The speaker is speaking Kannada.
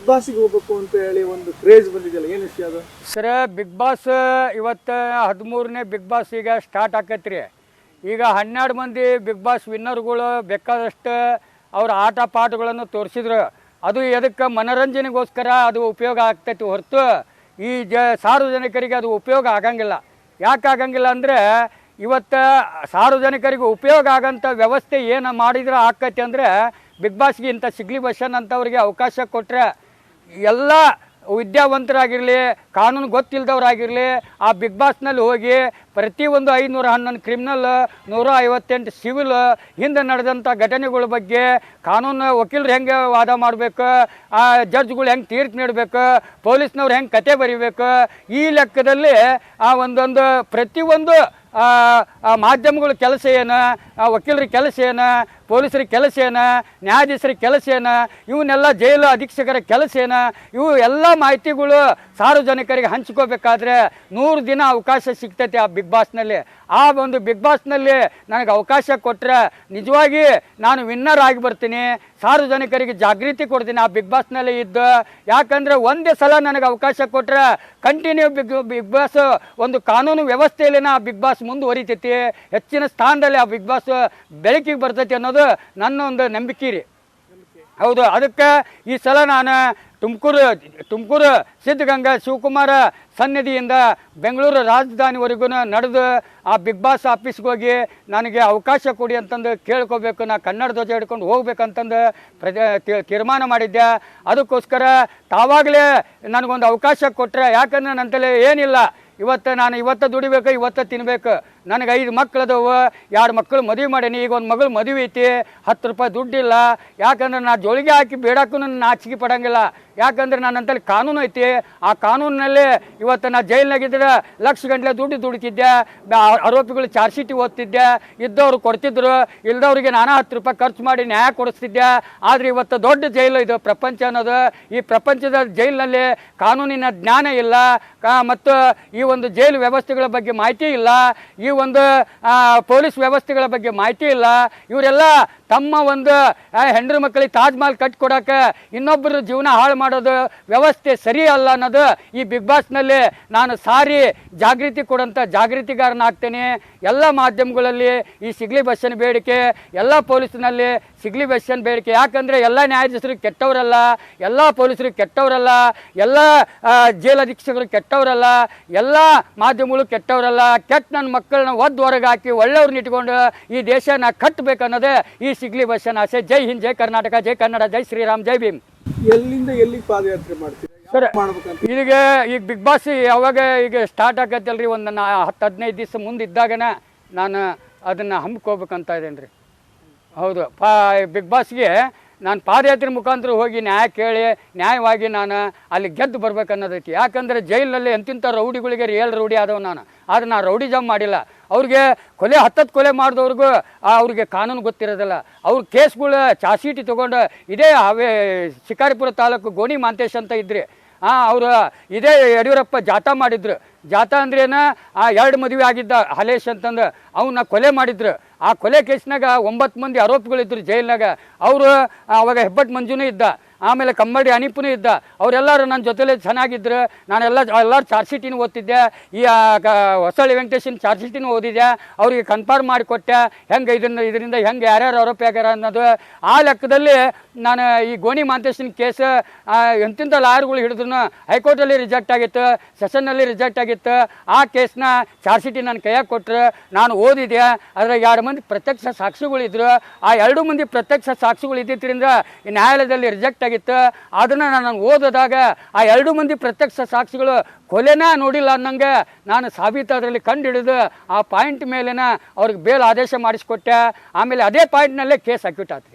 ಬಾಸ್ಗೆ ಹೋಗ್ಬೇಕು ಅಂತ ಹೇಳಿ ಒಂದು ಕ್ರೇಜ್ ಬಂದಿದೆಯಲ್ಲ, ಏನು ವಿಷಯ ಅದು ಸರ್? ಬಿಗ್ ಬಾಸ್ ಇವತ್ತು 13ನೇ ಬಿಗ್ ಬಾಸ್ ಈಗ ಸ್ಟಾರ್ಟ್ ಆಕೈತ್ರಿ. ಈಗ 12 ಮಂದಿ ಬಿಗ್ ಬಾಸ್ ವಿನ್ನರ್ಗಳು ಬೇಕಾದಷ್ಟು ಅವ್ರ ಆಟ ಪಾಠಗಳನ್ನು ತೋರಿಸಿದ್ರು. ಅದು ಎದಕ್ಕೆ ಮನೋರಂಜನೆಗೋಸ್ಕರ ಅದು ಉಪಯೋಗ ಆಗ್ತೈತಿ ಹೊರತು ಈ ಸಾರ್ವಜನಿಕರಿಗೆ ಅದು ಉಪಯೋಗ ಆಗಂಗಿಲ್ಲ. ಯಾಕೆ ಆಗಂಗಿಲ್ಲ ಅಂದರೆ ಇವತ್ತು ಸಾರ್ವಜನಿಕರಿಗೆ ಉಪಯೋಗ ಆಗೋಂಥ ವ್ಯವಸ್ಥೆ ಏನು ಮಾಡಿದ್ರೆ ಆಕೈತಿ ಅಂದರೆ ಬಿಗ್ ಬಾಸ್ಗೆ ಇಂಥ ಸಿಗ್ಲಿ ಬಸ್ಸನ್ ಅಂತವ್ರಿಗೆ ಅವಕಾಶ ಕೊಟ್ಟರೆ ಎಲ್ಲ ವಿದ್ಯಾವಂತರಾಗಿರಲಿ, ಕಾನೂನು ಗೊತ್ತಿಲ್ಲದವರಾಗಿರಲಿ ಆ ಬಿಗ್ ಬಾಸ್ನಲ್ಲಿ ಹೋಗಿ ಪ್ರತಿಯೊಂದು 511 ಕ್ರಿಮಿನಲ್, 158 ಸಿವಿಲ್, ಹಿಂದೆ ನಡೆದಂಥ ಘಟನೆಗಳ ಬಗ್ಗೆ ಕಾನೂನು ವಕೀಲರು ಹೆಂಗೆ ವಾದ ಮಾಡಬೇಕು, ಆ ಜಡ್ಜ್ಗಳು ಹೆಂಗೆ ತೀರ್ಪು ನೀಡಬೇಕು, ಪೊಲೀಸ್ನವ್ರು ಹೆಂಗೆ ಕತೆ ಬರೀಬೇಕು, ಈ ಲೆಕ್ಕದಲ್ಲಿ ಆ ಒಂದೊಂದು ಪ್ರತಿಯೊಂದು ಮಾಧ್ಯಮಗಳ ಕೆಲಸ ಏನು, ವಕೀಲರ ಕೆಲಸ ಏನು, ಪೊಲೀಸರ ಕೆಲಸ ಏನು, ನ್ಯಾಯಾಧೀಶರ ಕೆಲಸ ಏನು, ಇವನ್ನೆಲ್ಲ ಜೈಲು ಅಧೀಕ್ಷಕರ ಕೆಲಸ ಏನು, ಇವು ಎಲ್ಲ ಮಾಹಿತಿಗಳು ಸಾರ್ವಜನಿಕರಿಗೆ ಹಂಚ್ಕೋಬೇಕಾದ್ರೆ 100 ದಿನ ಅವಕಾಶ ಸಿಗ್ತೈತೆ ಆ ಬಿಗ್ ಬಾಸ್ನಲ್ಲಿ. ಆ ಒಂದು ಬಿಗ್ ಬಾಸ್ನಲ್ಲಿ ನನಗೆ ಅವಕಾಶ ಕೊಟ್ಟರೆ ನಿಜವಾಗಿ ನಾನು ವಿನ್ನರ್ ಆಗಿ ಬರ್ತೀನಿ, ಸಾರ್ವಜನಿಕರಿಗೆ ಜಾಗೃತಿ ಕೊಡ್ತೀನಿ ಆ ಬಿಗ್ ಬಾಸ್ನಲ್ಲಿ ಇದ್ದು. ಯಾಕಂದರೆ ಒಂದೇ ಸಲ ನನಗೆ ಅವಕಾಶ ಕೊಟ್ಟರೆ ಕಂಟಿನ್ಯೂ ಬಿಗ್ ಬಾಸ್ ಒಂದು ಕಾನೂನು ವ್ಯವಸ್ಥೆಯಲ್ಲಿ ಆ ಬಿಗ್ ಬಾಸ್ ಮುಂದುವರಿತೈತಿ, ಹೆಚ್ಚಿನ ಸ್ಥಾನದಲ್ಲಿ ಆ ಬಿಗ್ ಬಾಸ್ ಬೆಳಕಿಗೆ ಬರ್ತೈತಿ ಅನ್ನೋದು ನನ್ನ ಒಂದು ನಂಬಿಕೆ ರೀ. ಹೌದು, ಅದಕ್ಕೆ ಈ ಸಲ ನಾನು ತುಮಕೂರು ಸಿದ್ಧಗಂಗಾ ಶಿವಕುಮಾರ ಸನ್ನಿಧಿಯಿಂದ ಬೆಂಗಳೂರು ರಾಜಧಾನಿವರೆಗೂ ನಡೆದು ಆ ಬಿಗ್ ಬಾಸ್ ಆಫೀಸ್ಗೆ ಹೋಗಿ ನನಗೆ ಅವಕಾಶ ಕೊಡಿ ಅಂತಂದು ಕೇಳ್ಕೋಬೇಕು, ನಾ ಕನ್ನಡ ಧ್ವಜ ಹಿಡ್ಕೊಂಡು ಹೋಗ್ಬೇಕಂತಂದು ತೀರ್ಮಾನ ಮಾಡಿದ್ದೆ. ಅದಕ್ಕೋಸ್ಕರ ತಾವಾಗಲೇ ನನಗೊಂದು ಅವಕಾಶ ಕೊಟ್ಟರೆ, ಯಾಕಂದ್ರೆ ನನ್ನಂತಲೇ ಏನಿಲ್ಲ, ಇವತ್ತು ದುಡಿಬೇಕು, ಇವತ್ತು ತಿನ್ಬೇಕು. ನನಗೆ 5 ಮಕ್ಕಳದವು, 2 ಮಕ್ಕಳು ಮದುವೆ ಮಾಡೀನಿ, ಈಗ ಒಂದು ಮಗಳು ಮದುವೆ ಐತಿ, 10 ರೂಪಾಯಿ ದುಡ್ಡಿಲ್ಲ. ಯಾಕಂದ್ರೆ ನಾ ಜೋಳಿಗೆ ಹಾಕಿ ಬೇಡಕ್ಕೂ ನನ್ನ ನಾಚಿಕೆ ಪಡಂಗಿಲ್ಲ. ಯಾಕಂದ್ರೆ ನನ್ನಂತಲ್ಲಿ ಕಾನೂನು ಐತಿ, ಆ ಕಾನೂನಿನಲ್ಲಿ ಇವತ್ತು ನಾ ಜೈಲಿನಾಗಿದ್ದರೆ ಲಕ್ಷ ಗಂಟಲೆ ದುಡ್ಡು ದುಡಿತಿದ್ದೆ, ಆರೋಪಿಗಳು ಚಾರ್ಜ್ ಶೀಟ್ ಓದ್ತಿದ್ದೆ, ಇದ್ದವ್ರು ಕೊಡ್ತಿದ್ರು, ಇಲ್ದವ್ರಿಗೆ ನಾನು 10 ರೂಪಾಯಿ ಖರ್ಚು ಮಾಡಿ ನ್ಯಾಯ ಕೊಡಿಸ್ತಿದ್ದೆ. ಆದರೆ ಇವತ್ತು ದೊಡ್ಡ ಜೈಲು ಇದು ಪ್ರಪಂಚ ಅನ್ನೋದು. ಈ ಪ್ರಪಂಚದ ಜೈಲಿನಲ್ಲಿ ಕಾನೂನಿನ ಜ್ಞಾನ ಇಲ್ಲ, ಮತ್ತು ಈ ಒಂದು ಜೈಲು ವ್ಯವಸ್ಥೆಗಳ ಬಗ್ಗೆ ಮಾಹಿತಿ ಇಲ್ಲ, ಈ ಒಂದು ಪೊಲೀಸ್ ವ್ಯವಸ್ಥೆಗಳ ಬಗ್ಗೆ ಮಾಹಿತಿ ಇಲ್ಲ. ಇವರೆಲ್ಲ ತಮ್ಮ ಒಂದು ಹೆಂಡ್ರ ಮಕ್ಕಳಿಗೆ ತಾಜ್ ಮಹಲ್ ಕಟ್ಕೊಡೋಕೆ ಇನ್ನೊಬ್ಬರು ಜೀವನ ಹಾಳು ಮಾಡೋದು ವ್ಯವಸ್ಥೆ ಸರಿ ಅಲ್ಲ ಅನ್ನೋದು ಈ ಬಿಗ್ ಬಾಸ್ನಲ್ಲಿ ನಾನು ಸಾರಿ ಜಾಗೃತಿ ಕೊಡೋಂಥ ಜಾಗೃತಿಗಾರನಾಗ್ತೇನೆ. ಎಲ್ಲ ಮಾಧ್ಯಮಗಳಲ್ಲಿ ಈ ಸಿಗ್ಲಿ ಬಸ್ಸಿನ ಬೇಡಿಕೆ, ಎಲ್ಲ ಪೊಲೀಸ್ನಲ್ಲಿ ಸಿಗ್ಲಿ ಬಸ್ಸಿನ ಬೇಡಿಕೆ. ಯಾಕಂದರೆ ಎಲ್ಲ ನ್ಯಾಯಾಧೀಶರು ಕೆಟ್ಟವರಲ್ಲ, ಎಲ್ಲ ಪೊಲೀಸರು ಕೆಟ್ಟವರಲ್ಲ, ಎಲ್ಲ ಜೈಲು ಅಧೀಕ್ಷಕರು ಕೆಟ್ಟವರಲ್ಲ, ಎಲ್ಲ ಮಾಧ್ಯಮಗಳು ಕೆಟ್ಟವರಲ್ಲ. ಕೆಟ್ಟ ನನ್ನ ಮಕ್ಕಳನ್ನ ಒದ್ದು ಹೊರಗೆ ಹಾಕಿ ಒಳ್ಳೆಯವ್ರನ್ನ ಇಟ್ಕೊಂಡು ಈ ದೇಶನ ಕಟ್ಟಬೇಕನ್ನೋದೇ ಈ ಸಿಗ್ಲಿ ಬಸ್ಸಿನ ಆಸೆ. ಜೈ ಹಿಂದ್, ಜೈ ಕರ್ನಾಟಕ, ಜೈ ಕನ್ನಡ, ಜೈ ಶ್ರೀರಾಮ್, ಜೈ ಭೀಮ್. ಎಲ್ಲಿಂದ ಎಲ್ಲಿಗೆ ಪಾದಯಾತ್ರೆ ಮಾಡ್ತೀರಿ ಸರ್? ಈಗ ಬಿಗ್ ಬಾಸ್ ಯಾವಾಗ ಈಗ ಸ್ಟಾರ್ಟ್ ಆಗತ್ತಲ್ರಿ, ಒಂದು 10-15 ದಿವಸ ಮುಂದಿದ್ದಾಗನ ನಾನು ಅದನ್ನು ಹಮ್ಮಿಕೋಬೇಕಂತ ಇದ್ದೇನೆ ರೀ. ಹೌದು, ಬಿಗ್ ಬಾಸ್ಗೆ ನಾನು ಪಾದಯಾತ್ರೆ ಮುಖಾಂತರ ಹೋಗಿ ನ್ಯಾಯ ಕೇಳಿ ನ್ಯಾಯವಾಗಿ ನಾನು ಅಲ್ಲಿ ಗೆದ್ದು ಬರ್ಬೇಕನ್ನೋದೈತಿ. ಯಾಕಂದರೆ ಜೈಲಿನಲ್ಲಿ ಎಂತಿಂಥ ರೌಡಿಗಳಿಗೆ ರಿಯಲ್ ರೌಡಿ ಆದವು ನಾನು. ಆದರೆ ನಾನು ರೌಡಿ ಜಾಮ್ ಮಾಡಿಲ್ಲ. ಅವ್ರಿಗೆ 10 ಕೊಲೆ ಮಾಡಿದವ್ರಿಗೂ ಅವ್ರಿಗೆ ಕಾನೂನು ಗೊತ್ತಿರೋದಿಲ್ಲ. ಅವ್ರ ಕೇಸ್ಗಳು ಚಾರ್ಜ್ ಶೀಟ್ ತೊಗೊಂಡು ಇದೇ ಶಿಕಾರಿಪುರ ತಾಲೂಕು ಗೋಣಿ ಮಾಂತೇಶ್ ಅಂತ ಇದ್ರಿ, ಅವರು ಇದೇ ಯಡಿಯೂರಪ್ಪ ಜಾಥಾ ಮಾಡಿದ್ರು. ಜಾಥಾ ಅಂದ್ರೇನ 2 ಮದುವೆ ಆಗಿದ್ದ ಹಲೇಶ್ ಅಂತಂದು ಅವನ್ನ ಕೊಲೆ ಮಾಡಿದ್ರು. ಆ ಕೊಲೆ ಕೇಸ್ನಾಗ 9 ಮಂದಿ ಆರೋಪಿಗಳಿದ್ರು ಜೈಲ್ನಾಗ. ಅವರು ಅವಾಗ ಹೆಬ್ಬಟ್ ಮಂಜುನೂ ಇದ್ದ, ಆಮೇಲೆ ಕಮ್ಮಡಿ ಅನಿಪುನೂ ಇದ್ದ. ಅವರೆಲ್ಲರೂ ನನ್ನ ಜೊತೆಲೇ ಚೆನ್ನಾಗಿದ್ರು. ಎಲ್ಲರೂ ಚಾರ್ಜ್ ಶೀಟಿನ ಓದ್ತಿದ್ದೆ, ಈ ಹೊಸಳ್ಳಿ ವೆಂಕಟೇಶನ್ ಚಾರ್ಜ್ ಶೀಟಿನ ಓದಿದ್ದೆ. ಅವ್ರಿಗೆ ಕನ್ಫರ್ಮ್ ಮಾಡಿಕೊಟ್ಟೆ ಹೆಂಗೆ ಇದರಿಂದ ಹೆಂಗೆ ಯಾರ್ಯಾರು ಆರೋಪಿ ಆಗ್ಯಾರ ಅನ್ನೋದು. ಆ ಲೆಕ್ಕದಲ್ಲಿ ನಾನು ಈ ಗೋಣಿ ಮಾಂತೇಶನ್ ಕೇಸ್ ಎಂತಿಂಥ ಲಾಯರ್ಗಳು ಹಿಡಿದ್ರು ಹೈಕೋರ್ಟಲ್ಲಿ ರಿಜೆಕ್ಟ್ ಆಗಿತ್ತು, ಸೆಷನ್ನಲ್ಲಿ ರಿಜೆಕ್ಟ್ ಆಗಿತ್ತು. ಆ ಕೇಸ್ನ ಚಾರ್ಜ್ ಶೀಟಿನ ನನ್ನ ಕೈಯಾಗ ಕೊಟ್ಟರು, ನಾನು ಓದಿದೆ. ಅದ್ರಾಗ 2 ಮಂದಿ ಪ್ರತ್ಯಕ್ಷ ಸಾಕ್ಷಿಗಳಿದ್ರು. ಆ 2 ಮಂದಿ ಪ್ರತ್ಯಕ್ಷ ಸಾಕ್ಷಿಗಳು ಇದ್ದಿದ್ದರಿಂದ ಈ ನ್ಯಾಯಾಲಯದಲ್ಲಿ ರಿಜೆಕ್ಟ್ ಆಗಿತ್ತು. ಅದನ್ನು ನಾನು ಓದಿದಾಗ ಆ 2 ಮಂದಿ ಪ್ರತ್ಯಕ್ಷ ಸಾಕ್ಷಿಗಳು ಕೊಲೆನ ನೋಡಿಲ್ಲ ಅನ್ನಂಗೆ ನಾನು ಸಾಬೀತು ಅದರಲ್ಲಿ ಕಂಡು ಹಿಡಿದು ಆ ಪಾಯಿಂಟ್ ಮೇಲೆನ ಅವ್ರಿಗೆ ಬೇಲ್ ಆದೇಶ ಮಾಡಿಸ್ಕೊಟ್ಟೆ. ಆಮೇಲೆ ಅದೇ ಪಾಯಿಂಟ್ನಲ್ಲೇ ಕೇಸ್ ಅಕ್ಯೂಟ್ ಆಯ್ತು.